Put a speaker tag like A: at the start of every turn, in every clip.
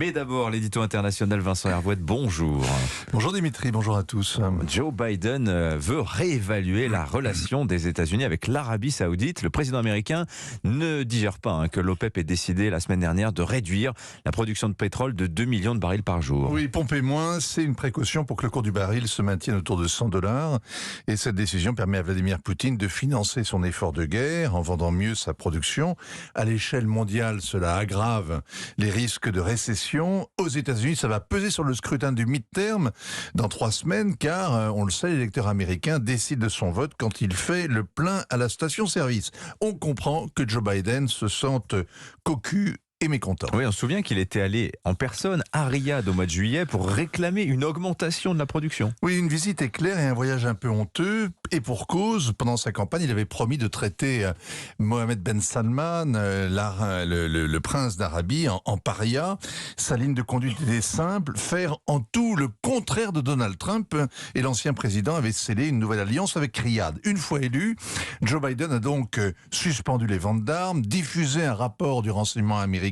A: Mais d'abord, l'édito international Vincent Hervouette, bonjour.
B: Bonjour Dimitri, bonjour à tous.
A: Joe Biden veut réévaluer la relation des États-Unis avec l'Arabie Saoudite. Le président américain ne digère pas que l'OPEP ait décidé la semaine dernière de réduire la production de pétrole de 2 millions de barils par jour.
B: Oui, pomper moins, c'est une précaution pour que le cours du baril se maintienne autour de $100. Et cette décision permet à Vladimir Poutine de financer son effort de guerre en vendant mieux sa production. À l'échelle mondiale, cela aggrave les risques de récession. Aux États-Unis, ça va peser sur le scrutin du midterm dans 3 semaines, car, on le sait, l'électeur américain décide de son vote quand il fait le plein à la station-service. On comprend que Joe Biden se sente cocu et mécontent.
A: Oui, on se souvient qu'il était allé en personne à Riyad au mois de juillet pour réclamer une augmentation de la production.
B: Oui, une visite éclair et un voyage un peu honteux. Et pour cause, pendant sa campagne, il avait promis de traiter Mohammed Ben Salman, le prince d'Arabie, en paria. Sa ligne de conduite était simple, faire en tout le contraire de Donald Trump. Et l'ancien président avait scellé une nouvelle alliance avec Riyad. Une fois élu, Joe Biden a donc suspendu les ventes d'armes, diffusé un rapport du renseignement américain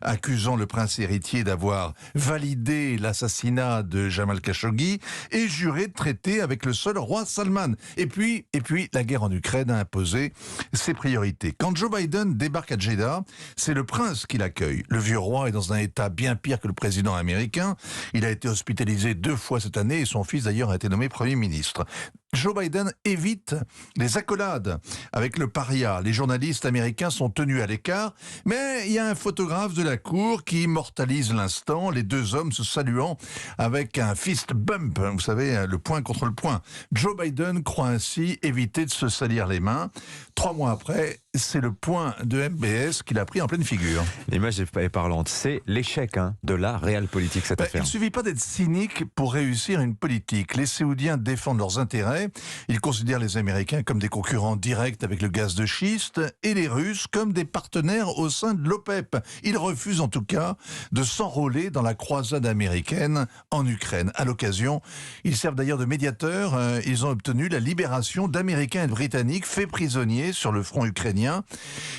B: accusant le prince héritier d'avoir validé l'assassinat de Jamal Khashoggi et juré de traiter avec le seul roi Salman. Et puis, la guerre en Ukraine a imposé ses priorités. Quand Joe Biden débarque à Jeddah, c'est le prince qui l'accueille. Le vieux roi est dans un état bien pire que le président américain. Il a été hospitalisé 2 fois cette année et son fils d'ailleurs a été nommé Premier ministre. Joe Biden évite les accolades avec le paria. Les journalistes américains sont tenus à l'écart, mais il y a un photographe de la cour qui immortalise l'instant, les 2 hommes se saluant avec un fist bump, vous savez, le poing contre le poing. Joe Biden croit ainsi éviter de se salir les mains. 3 mois après, c'est le point de MBS qu'il a pris en pleine figure.
A: L'image est parlante. C'est l'échec de la réelle politique, cette affaire.
B: Il ne suffit pas d'être cynique pour réussir une politique. Les Saoudiens défendent leurs intérêts. Ils considèrent les Américains comme des concurrents directs avec le gaz de schiste et les Russes comme des partenaires au sein de l'OPEP. Ils refusent en tout cas de s'enrôler dans la croisade américaine en Ukraine. À l'occasion, ils servent d'ailleurs de médiateurs. Ils ont obtenu la libération d'Américains et de Britanniques faits prisonniers sur le front ukrainien.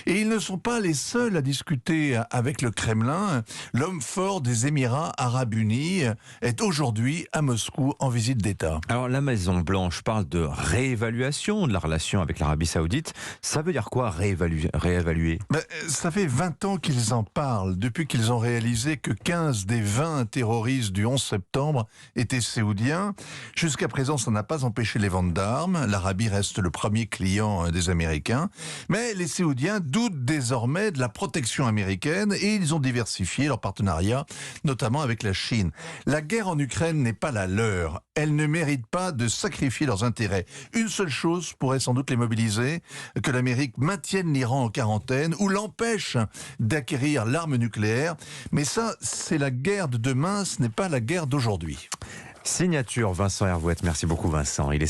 B: Et ils ne sont pas les seuls à discuter avec le Kremlin. L'homme fort des Émirats Arabes Unis est aujourd'hui à Moscou en visite d'État.
A: Alors la Maison-Blanche parle de réévaluation de la relation avec l'Arabie Saoudite. Ça veut dire quoi réévaluer?
B: Ça fait 20 ans qu'ils en parlent, depuis qu'ils ont réalisé que 15 des 20 terroristes du 11 septembre étaient saoudiens. Jusqu'à présent, ça n'a pas empêché les ventes d'armes. L'Arabie reste le premier client des Américains. Mais les Saoudiens doutent désormais de la protection américaine et ils ont diversifié leur partenariat, notamment avec la Chine. La guerre en Ukraine n'est pas la leur. Elle ne mérite pas de sacrifier leurs intérêts. Une seule chose pourrait sans doute les mobiliser, que l'Amérique maintienne l'Iran en quarantaine ou l'empêche d'acquérir l'arme nucléaire. Mais ça, c'est la guerre de demain, ce n'est pas la guerre d'aujourd'hui.
A: Signature Vincent Hervouette. Merci beaucoup Vincent. Il est